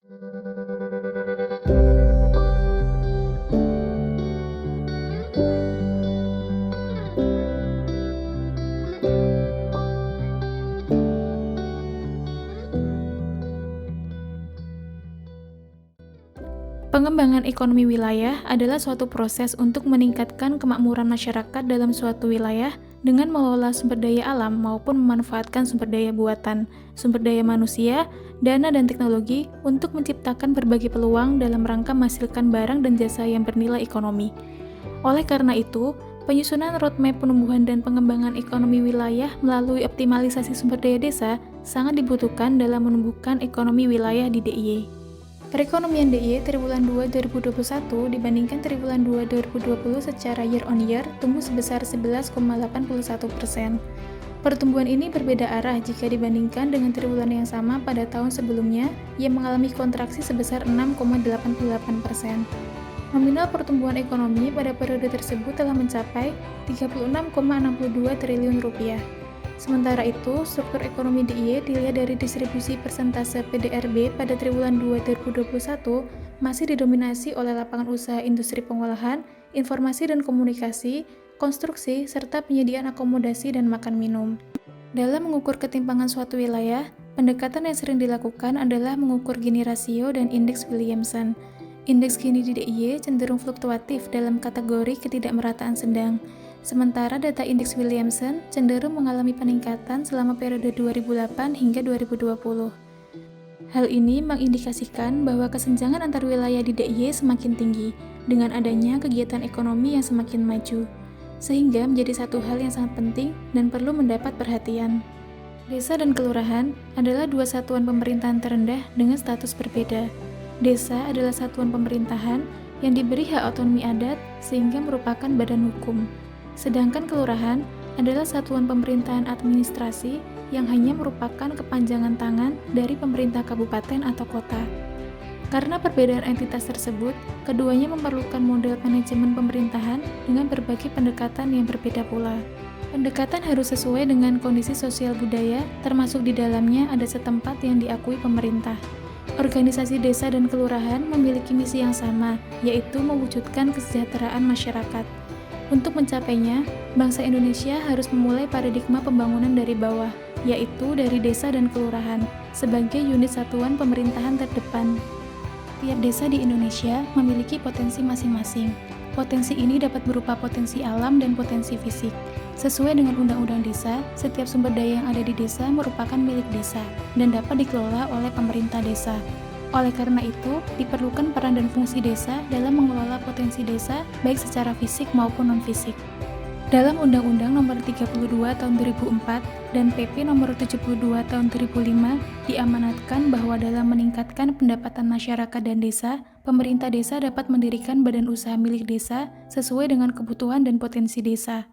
Pengembangan ekonomi wilayah adalah suatu proses untuk meningkatkan kemakmuran masyarakat dalam suatu wilayah dengan mengelola sumber daya alam maupun memanfaatkan sumber daya buatan, sumber daya manusia, dana dan teknologi untuk menciptakan berbagai peluang dalam rangka menghasilkan barang dan jasa yang bernilai ekonomi. Oleh karena itu, penyusunan roadmap penumbuhan dan pengembangan ekonomi wilayah melalui optimalisasi sumber daya desa sangat dibutuhkan dalam menumbuhkan ekonomi wilayah di DIY. Perekonomian DIY triwulan 2 2021 dibandingkan triwulan 2 2020 secara year on year tumbuh sebesar 11,81%. Pertumbuhan ini berbeda arah jika dibandingkan dengan triwulan yang sama pada tahun sebelumnya yang mengalami kontraksi sebesar 6,88%. Nominal pertumbuhan ekonomi pada periode tersebut telah mencapai 36,62 triliun rupiah. Sementara itu, struktur ekonomi DIY dilihat dari distribusi persentase PDRB pada triwulan 2 2021 masih didominasi oleh lapangan usaha industri pengolahan, informasi dan komunikasi, konstruksi, serta penyediaan akomodasi dan makan minum. Dalam mengukur ketimpangan suatu wilayah, pendekatan yang sering dilakukan adalah mengukur Gini rasio dan indeks Williamson. Indeks Gini di DIY cenderung fluktuatif dalam kategori ketidakmerataan sedang. Sementara data indeks Williamson cenderung mengalami peningkatan selama periode 2008 hingga 2020. Hal ini mengindikasikan bahwa kesenjangan antar wilayah di DIY semakin tinggi dengan adanya kegiatan ekonomi yang semakin maju, sehingga menjadi satu hal yang sangat penting dan perlu mendapat perhatian. Desa dan kelurahan adalah dua satuan pemerintahan terendah dengan status berbeda. Desa adalah satuan pemerintahan yang diberi hak otonomi adat sehingga merupakan badan hukum. Sedangkan kelurahan adalah satuan pemerintahan administrasi yang hanya merupakan kepanjangan tangan dari pemerintah kabupaten atau kota. Karena perbedaan entitas tersebut, keduanya memerlukan model manajemen pemerintahan dengan berbagai pendekatan yang berbeda pula. Pendekatan harus sesuai dengan kondisi sosial budaya, termasuk di dalamnya ada setempat yang diakui pemerintah. Organisasi desa dan kelurahan memiliki misi yang sama, yaitu mewujudkan kesejahteraan masyarakat. Untuk mencapainya, bangsa Indonesia harus memulai paradigma pembangunan dari bawah, yaitu dari desa dan kelurahan, sebagai unit satuan pemerintahan terdepan. Tiap desa di Indonesia memiliki potensi masing-masing. Potensi ini dapat berupa potensi alam dan potensi fisik. Sesuai dengan Undang-Undang Desa, setiap sumber daya yang ada di desa merupakan milik desa dan dapat dikelola oleh pemerintah desa. Oleh karena itu, diperlukan peran dan fungsi desa dalam mengelola potensi desa baik secara fisik maupun non-fisik. Dalam Undang-Undang Nomor 32 Tahun 2004 dan PP Nomor 72 Tahun 2005 diamanatkan bahwa dalam meningkatkan pendapatan masyarakat dan desa, pemerintah desa dapat mendirikan badan usaha milik desa sesuai dengan kebutuhan dan potensi desa.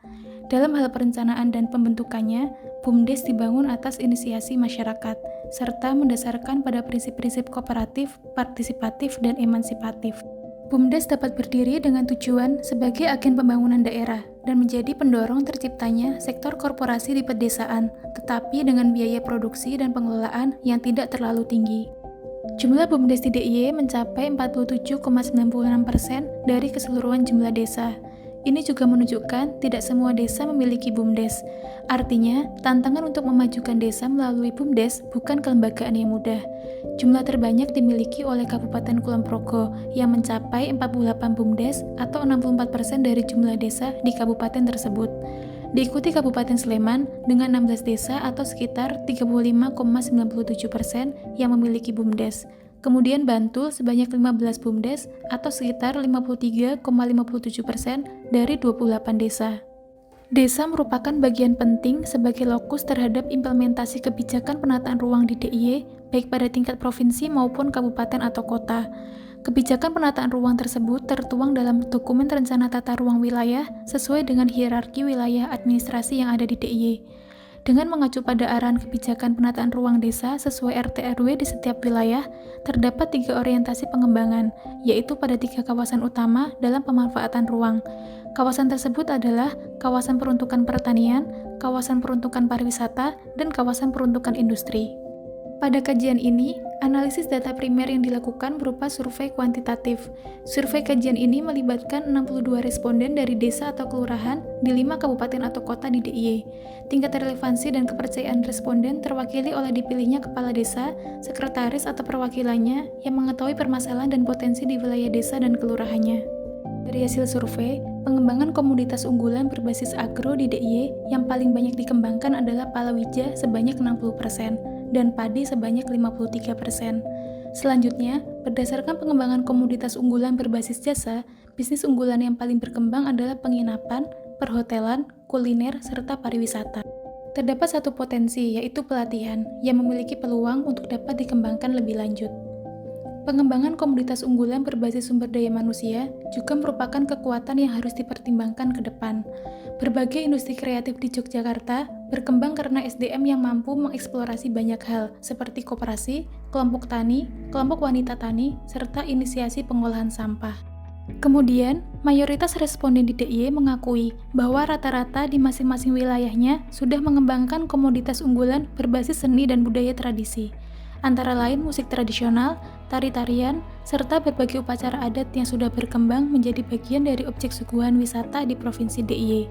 Dalam hal perencanaan dan pembentukannya, BUMDes dibangun atas inisiasi masyarakat, serta mendasarkan pada prinsip-prinsip kooperatif, partisipatif, dan emansipatif. BUMDes dapat berdiri dengan tujuan sebagai agen pembangunan daerah dan menjadi pendorong terciptanya sektor korporasi di pedesaan, tetapi dengan biaya produksi dan pengelolaan yang tidak terlalu tinggi. Jumlah BUMDes di DIY mencapai 47,96% dari keseluruhan jumlah desa. Ini juga menunjukkan tidak semua desa memiliki BUMDes. Artinya, tantangan untuk memajukan desa melalui BUMDes bukan kelembagaan yang mudah. Jumlah terbanyak dimiliki oleh Kabupaten Kulon Progo yang mencapai 48 BUMDes atau 64% dari jumlah desa di kabupaten tersebut. Diikuti Kabupaten Sleman dengan 16 desa atau sekitar 35,97% yang memiliki BUMDes. Kemudian Bantul sebanyak 15 BUMDes atau sekitar 53,57% dari 28 desa. Desa merupakan bagian penting sebagai lokus terhadap implementasi kebijakan penataan ruang di DIY, baik pada tingkat provinsi maupun kabupaten atau kota. Kebijakan penataan ruang tersebut tertuang dalam dokumen rencana tata ruang wilayah sesuai dengan hierarki wilayah administrasi yang ada di DIY. Dengan mengacu pada arahan kebijakan penataan ruang desa sesuai RT/RW di setiap wilayah, terdapat 3 orientasi pengembangan, yaitu pada 3 kawasan utama dalam pemanfaatan ruang. Kawasan tersebut adalah kawasan peruntukan pertanian, kawasan peruntukan pariwisata, dan kawasan peruntukan industri. Pada kajian ini, analisis data primer yang dilakukan berupa survei kuantitatif. Survei kajian ini melibatkan 62 responden dari desa atau kelurahan di 5 kabupaten atau kota di DIY. Tingkat relevansi dan kepercayaan responden terwakili oleh dipilihnya kepala desa, sekretaris atau perwakilannya yang mengetahui permasalahan dan potensi di wilayah desa dan kelurahannya. Dari hasil survei, pengembangan komoditas unggulan berbasis agro di DIY yang paling banyak dikembangkan adalah palawija sebanyak 60%. Dan padi sebanyak 53%. Selanjutnya, berdasarkan pengembangan komoditas unggulan berbasis jasa, bisnis unggulan yang paling berkembang adalah penginapan, perhotelan, kuliner, serta pariwisata. Terdapat satu potensi, yaitu pelatihan, yang memiliki peluang untuk dapat dikembangkan lebih lanjut. Pengembangan komoditas unggulan berbasis sumber daya manusia juga merupakan kekuatan yang harus dipertimbangkan ke depan. Berbagai industri kreatif di Yogyakarta berkembang karena SDM yang mampu mengeksplorasi banyak hal, seperti koperasi, kelompok tani, kelompok wanita tani, serta inisiasi pengolahan sampah. Kemudian, mayoritas responden di DIY mengakui bahwa rata-rata di masing-masing wilayahnya sudah mengembangkan komoditas unggulan berbasis seni dan budaya tradisi, antara lain musik tradisional, tari-tarian, serta berbagai upacara adat yang sudah berkembang menjadi bagian dari objek suguhan wisata di Provinsi DIY.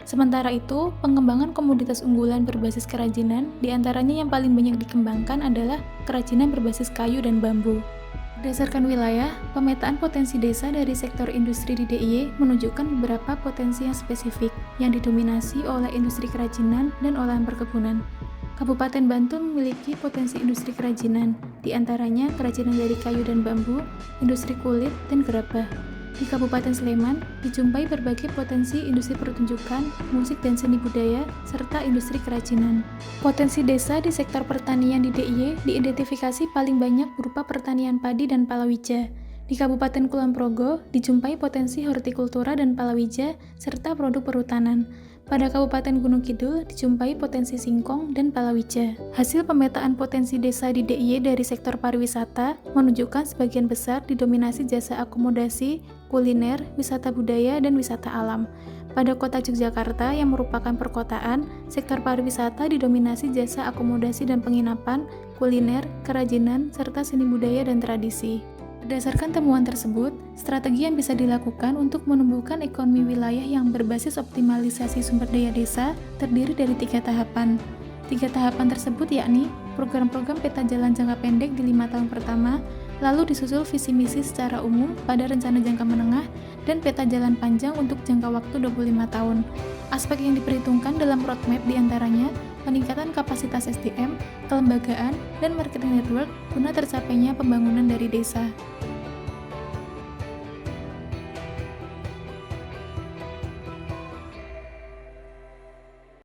Sementara itu, pengembangan komoditas unggulan berbasis kerajinan, diantaranya yang paling banyak dikembangkan adalah kerajinan berbasis kayu dan bambu. Berdasarkan wilayah, pemetaan potensi desa dari sektor industri di DIY menunjukkan beberapa potensi yang spesifik, yang didominasi oleh industri kerajinan dan olahan perkebunan. Kabupaten Bantul memiliki potensi industri kerajinan, di antaranya kerajinan dari kayu dan bambu, industri kulit, dan gerabah. Di Kabupaten Sleman, dijumpai berbagai potensi industri pertunjukan, musik dan seni budaya, serta industri kerajinan. Potensi desa di sektor pertanian di DIY diidentifikasi paling banyak berupa pertanian padi dan palawija. Di Kabupaten Kulon Progo, dijumpai potensi hortikultura dan palawija, serta produk perhutanan. Pada Kabupaten Gunung Kidul dijumpai potensi singkong dan palawija. Hasil pemetaan potensi desa di DIY dari sektor pariwisata menunjukkan sebagian besar didominasi jasa akomodasi, kuliner, wisata budaya, dan wisata alam. Pada kota Yogyakarta yang merupakan perkotaan, sektor pariwisata didominasi jasa akomodasi dan penginapan, kuliner, kerajinan, serta seni budaya dan tradisi. Berdasarkan temuan tersebut, strategi yang bisa dilakukan untuk menumbuhkan ekonomi wilayah yang berbasis optimalisasi sumber daya desa terdiri dari 3 tahapan. 3 tahapan tersebut yakni program-program peta jalan jangka pendek di 5 tahun pertama, lalu disusul visi misi secara umum pada rencana jangka menengah, dan peta jalan panjang untuk jangka waktu 25 tahun. Aspek yang diperhitungkan dalam roadmap diantaranya peningkatan kapasitas SDM, kelembagaan, dan marketing network guna tercapainya pembangunan dari desa.